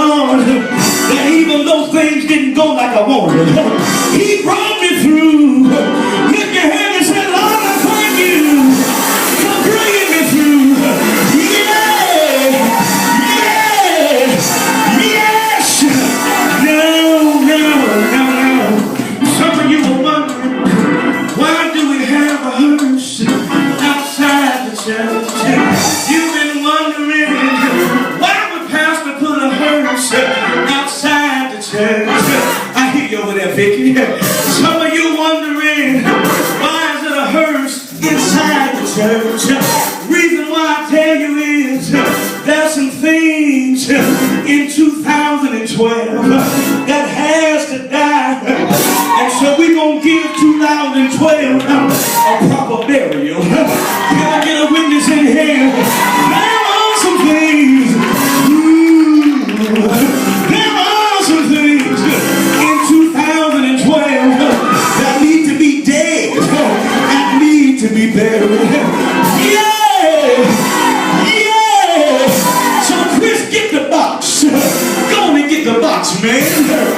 Lord that even though things didn't go like I wanted, He brought me through. Lift your hand and say, Lord, I thank you for bringing me through. Yeah, yeah, yes. No. Some of you are wondering, why do we have a hearse outside the church? You've been wondering, why would Pastor put a hearse outside the church? I hear you over there, Vicky. Some of you wondering, why is it a hearse inside the church? Reason why I tell you is, there's some things in 2012 that has to die. And so we're going to give 2012 a proper burial. Can I get a witness in here? There are some things. There are some things in 2012 that need to be dead and need to be buried. Yeah. So Chris, get the box. Go on and get the box, man.